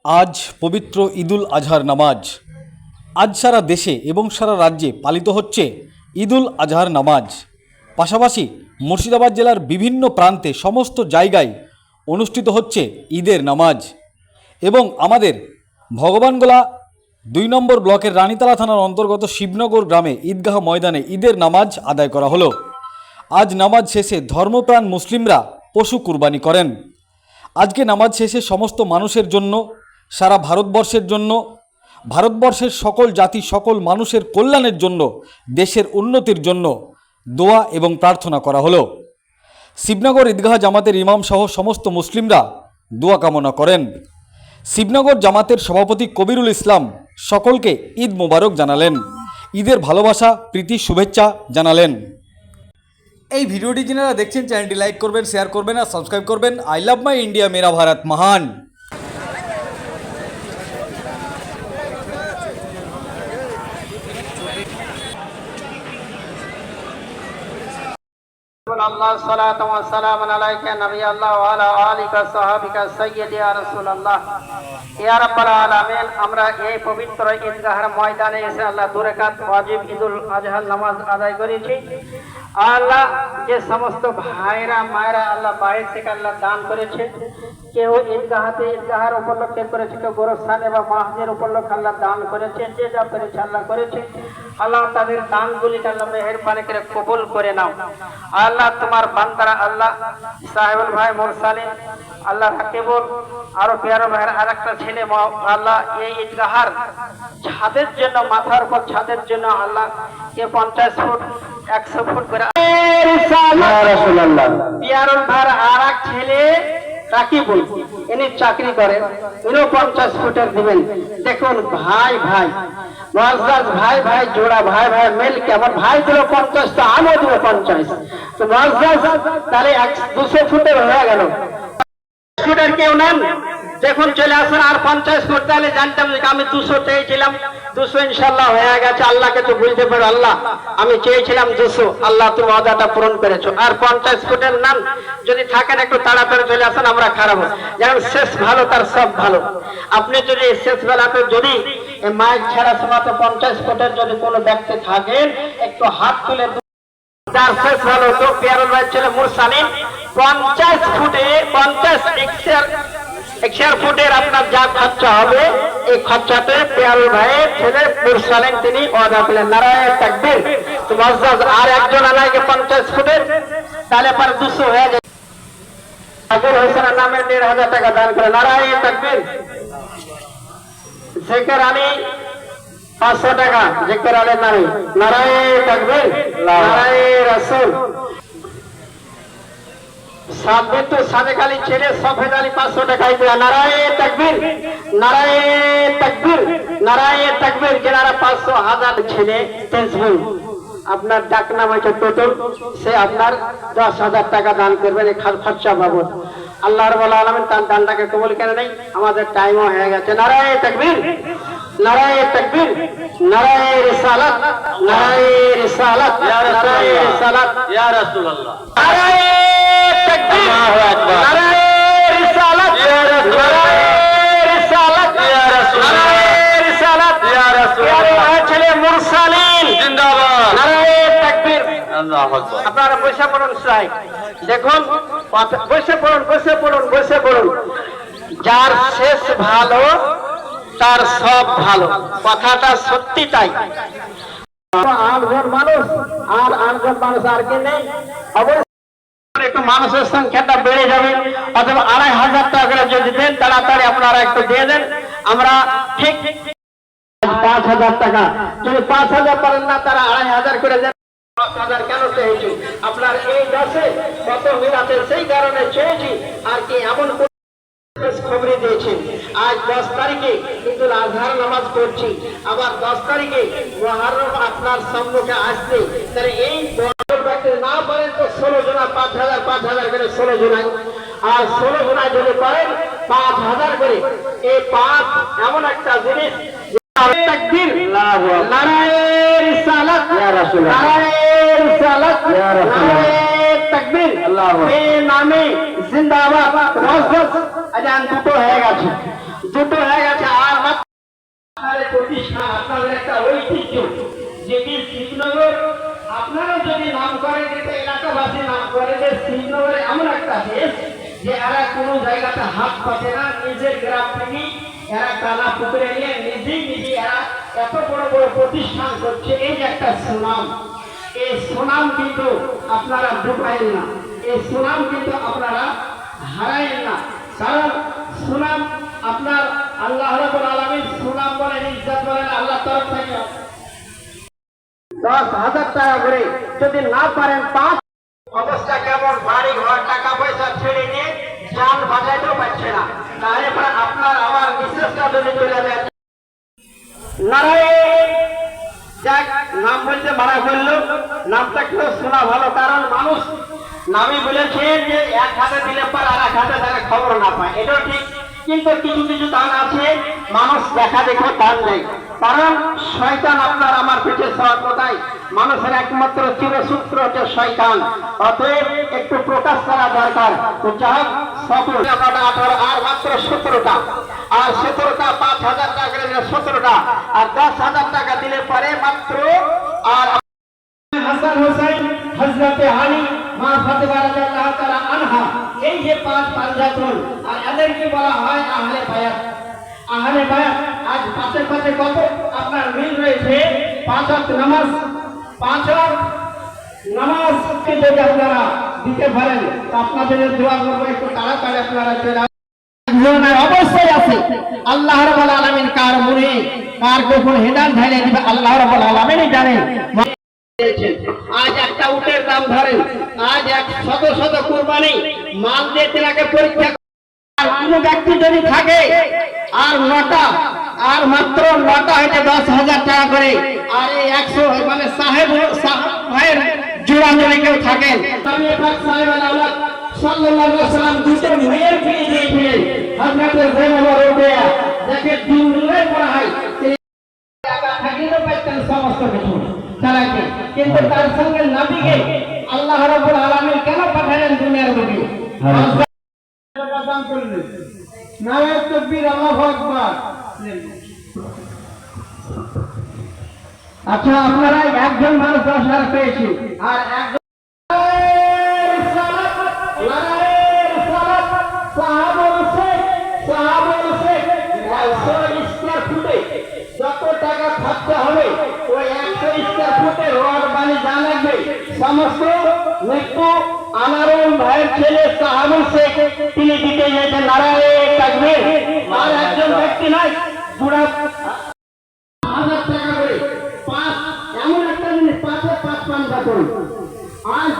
আজ পবিত্র ঈদুল আজহার নামাজ। আজ সারা দেশে এবং সারা রাজ্যে পালিত হচ্ছে ঈদুল আজহার নামাজ। পাশাপাশি মুর্শিদাবাদ জেলার বিভিন্ন প্রান্তে সমস্ত জায়গায় অনুষ্ঠিত হচ্ছে ঈদের নামাজ। এবং আমাদের ভগবানগোলা ২ নম্বর ব্লকের রানীতলা থানার অন্তর্গত শিবনগর গ্রামে ঈদগাহ ময়দানে ঈদের নামাজ আদায় করা হলো। আজ নামাজ শেষে ধর্মপ্রাণ মুসলিমরা পশু কুরবানি করেন। আজকে নামাজ শেষে সমস্ত মানুষের জন্য, সারা ভারতবর্ষের জন্য, ভারতবর্ষের সকল জাতি সকল মানুষের কল্যাণের জন্য, দেশের উন্নতির জন্য দোয়া এবং প্রার্থনা করা হলো। শিবনগর ঈদগাহ জামাতের ইমাম সহ সমস্ত মুসলিমরা দোয়া কামনা করেন। শিবনগর জামাতের সভাপতি কবিরুল ইসলাম সকলকে ঈদ মোবারক জানালেন, ঈদের ভালোবাসা প্রীতি শুভেচ্ছা জানালেন। এই ভিডিওটি যারা দেখছেন চ্যানেলটি লাইক করবেন, শেয়ার করবেন আর সাবস্ক্রাইব করবেন। আই লাভ মাই ইন্ডিয়া, মেরা ভারত মহান। अल्लाह सलातु व सलाम अलैका नबी अल्लाह व अला आलिका साहबिका सय्यदी या रासूल अल्लाह या रब्बल आलामीन। আমরা এই পবিত্র ঈদগাহের ময়দানে এসে আল্লাহ 2 রাকাত ওয়াজিব ঈদুল আজহার নামাজ আদায় করেছি। আল্লাহ যে সমস্ত ভাইরা মায়েরা আল্লাহ বাইরে থেকে আল্লাহ দান করেছে, কেউ ঈদগাহের উপলক্ষে করেছে, কেউ গোরস্থান এবং মাহফিলের উপলক্ষে আল্লাহ দান করেছে, যে যা পেরেছে আল্লাহ করেছে। আল্লাহ তাদের দানগুলিকে আল্লাহ মেহেরবানি করে কবুল করে নাও। আল্লাহ তোমার বান্দারা আল্লাহ সাহেবুল ভাই মুরসালিন আল্লাহ রাকিবুল আরো পেয়ারো ভাইয়ের আরেকটা ছেলে আল্লাহ এই ঈদগাহার ছাদের জন্য, মাথার উপর ছাদের জন্য আল্লাহ কে 50 ফুট 100 ফুট করে পেয়ারুল ভাইয়ের আরেক ছেলে রাকিবুল ইনি চাকরি করেন, ইনিও 50 ফুটের দিবেন। দেখুন ভাই ভাই মুআজ্জাজ ভাই ভাই জোড়া ভাই ভাই মিল কে আমার ভাই দিল 50, তো আমিও দিব 50। তো মুআজ্জাজ তাহলে 200 ফুটের হয়ে গেল। ফুটের কেউ নেন দেখুন চলে আসুন। আর 50 ফুট তাহলে জানতাম যে আমি 200 চেয়েছিলাম, 200 ইনশাআল্লাহ হয়ে গেছে। আল্লাহকে তো বুঝতে পারো, আল্লাহ আমি চেয়েছিলাম 200, আল্লাহ তুমি ওয়াদাটা পূরণ করেছো। আর 50 ফুটের নাম যদি থাকেন একটু তাড়াতাড়ি চলে আসুন, আমরা খারাপ যেমন শেষ ভালো তার সব ভালো। আপনি যদি শেষ বেলাতে যদি মাইক ছাড়া সময় 50 ফুটের যদি কোনো ব্যক্তি থাকেন একটু হাত তুলে যার শেষ ভালো তো পেয়ারুল ভাই ছেলে মুরসালিন 50 ফুটে 50 100 ফুটের আপনার যা খরচা হবে এই খরচাতে পেয়ারুল ভাইয়ের ছেলে মুরসালিন তিনি ওয়াদা করলেন। নারায়ে তাকবীর। তো মুআজ্জাজ আর একজন আলাইকে 50 ফুটের তাহলে পর 200 হয়ে যায়। আবুল হোসেন নামে 1500 টাকা দান করে। নারায়ে তাকবীর। জিকির আলী 500 টাকা জিকির আলী নামে। নারায়ে তাকবীর। নারায়ে রাসূল। সাবেত সাদেক আলী ছেলে সফেদ আলী 500 টাকাই দেয়া। নারায়ে তাকবীর। নারায়ে তাকবীর। নারায়ে তাকবীর। যারা 500 হাজার ছেলে তেজবুল আপনার ডাক নাম হচ্ছে টোটল, সে আপনার 10,000 টাকা দান করবেন এই খরচা বাবদ। আল্লাহ রাব্বুল আলামিন তার দানটাকে কবুল করে নেই। আমাদের টাইমও হয়ে গেছে। নারায়ে তাকবীর। নারায়ে তাকবীর। নারায়ে রিসালাত। নারায়ে রিসালাত। নারায়ে রিসালাত ইয়া রাসূলুল্লাহ। নারায়ে তাকবীর। আল্লাহু আকবার। নারায়ে রিসালাত ইয়া রাসূল। নারায়ে রিসালাত ইয়া রাসূল। নারায়ে রিসালাত ইয়া রাসূলুল্লাহ। ছেলে মুরসালিন জিন্দাবাদ। নারায়ে তাকবীর। আল্লাহু আকবার। আপনারা বসে পড়ুন সাহেব। দেখুন বসে পড়ুন বসে পড়ুন বসে পড়ুন। যার শেষ ভালো তার সব ভালো, কথাটা সত্যি তাই। 8জন মানুষ আর 8জন মানুষ আর কি নেই, অবশ্যই একটু মানুষের সংখ্যাটা বেড়ে যাবে। অথবা 2500 টাকা করে যদি দেন তাড়াতাড়ি আপনারা একটু দিয়ে দেন। আমরা ঠিক 5000 টাকা, যদি 5000 পারেন না তারা 2500 করে দেন। 10,000 কেন চেয়েছি আপনার এই 10-এ কত মিলাতে সেই কারণে চেয়েছি। আর কি এমন খবরে দিয়েছেন আজ 10 তারিখে ঈদুল আজহার নামাজ পড়ছি, আবার 10 তারিখে মুহররম আপনার সম্মুখে আসছে। তাহলে এই ব্যক্তি না পারেন তো 16 জনা 5000 করে 16 জনায়, আর 16 জনায় যদি পারেন 5000 করে। এই 5 এমন একটা জিনিস। তাকবীর। নারায়ে রিসালাত ইয়া রাসূলুল্লাহ। নারায়ে রিসালাত ইয়া রাসূলুল্লাহ। তাকবীর। আল্লাহু আকবার। এই নামে জিন্দাবাদ। আজান দুটো হয়ে গেছে, দুটো হয়ে প্রতিষ্ঠান, আপনাদের একটা ঐতিহ্য, যেটি শ্রীনগর আপনারা যদি নাম করেন, এটা এলাকাবাসী নাম করে যে শ্রীনগরে এমন একটা দেশ যে এরা কোনো জায়গাতে হাত পাতে না, নিজের গ্রাম থেকে এরা টানা পুকুরে নিয়ে নিজে এরা এত বড় বড় প্রতিষ্ঠান করছে। এই যে একটা সুনাম, এই সুনাম কিন্তু আপনারা ডুবাইন না, এই সুনাম কিন্তু আপনারা হারাইন না। কারণ সুনাম আপনার আল্লাহ রাব্বুল আলামিন সুনাম বলেন, ইজ্জত বলেন আল্লাহ তরফ থেকে 10,000 টাকা করে যদি না পারেন 5 অবস্থা কেমন, বাড়ি ঘর টাকা পয়সা ছেড়ে দিয়ে জান বাঁচাইতেও পারছে না, তাহলে পরে আপনার আমার বিশেষটা যদি চলে যায় নারায়ণ। যাক, নাম বলতে মারা করলো, নামটা কেউ শোনা ভালো, কারণ মানুষ নামই বলেছেন যে এক হাতে দিলে পর আর এক হাতে তারা খবর না পায়, এটাও ঠিক। কিন্তু কিছু কিছু দান আছে মানুষ দেখা দেখো দান দেয়, কারণ শয়তান আপনার আমার পিঠে সওয়ার কোথায়, মানুষের একমাত্র চিরসূত্র হচ্ছে শয়তান। অতএব একটু প্রকাশ করা দরকার। তো যাই হোক, সকল 18 আর মাত্র 17টা, আর 17টা 5,000 টাকা করে দিলে 17টা, আর 10,000 টাকা দিলে পরে মাত্র আর হাসান হোসেন, হযরতে আলী, মা ফাতেমা রাদিয়াল্লাহু তাআলা আনহা, এই যে 5 পাঁচজন, আর এদেরকে বলা হয় আহলে বায়াত। আহলে বায়াত আজ পাশে পাশে কত আপনার মিল রয়েছে। 5 ওয়াক্ত নামাজ, 5 ওয়াক্ত নামাজ যদি আপনারা দিতে পারেন তো আপনাদের দোয়া করবো একটু তাড়াতাড়ি আপনারা চলে আসবেন। অবশ্যই আছে আল্লাহ রাব্বুল আলামিন কার মনে কার গোপন হেদায়েত ঢেলে দিবে আল্লাহ রাব্বুল আলামিনই জানেন। আজ একটা উটের দাম ধরেন, আজ 100 কুরবানি মাল দিয়ে তেনাকে পরীক্ষা, আর কোনো ব্যক্তি যদি থাকে আর 9টা, আর মাত্র 9টা হইতে 10,000 টাকা করে, আর এই 100 মানে সাহেব ভাইয়ের জোড়া যদি কেউ থাকেন, আমি পাক সাহেব আলাউলাদ সাল্লাল্লাহু আলাইহি ওয়াসাল্লাম দুটো মেয়ের ফিরে দিয়েছিলেন। হযরত যায়েদ রাদিয়াল্লাহু যাকে দিন দিলে পড়া হয় টাকা থাকিলেও পাইতেন সমস্ত কিছু চালাইতে, কিন্তু তার সঙ্গে নবীকে আল্লাহ রাব্বুল আলামিন কেন পাঠালেন দুনিয়ার বুকে? নারায়ে তাকবীর, আল্লাহু আকবার। আচ্ছা, আপনারা একজন মানুষ 10,000 পেয়েছে, আর একজন যত টাকা খরচা হবে ওই 100 স্কয়ার ফুটের রড বালি যা লাগবে সমস্ত মৃত্যু আনারুল ভাইয়ের ছেলে সাহাবুল শেখ তিনি দিতে যেতেন। নারায়ে তাকবীর। আর একজন ব্যক্তি নাই, পুরা 1,000 টাকা করে 5, এমন একটা জিনিস 5 পাঞ্জা করে আজ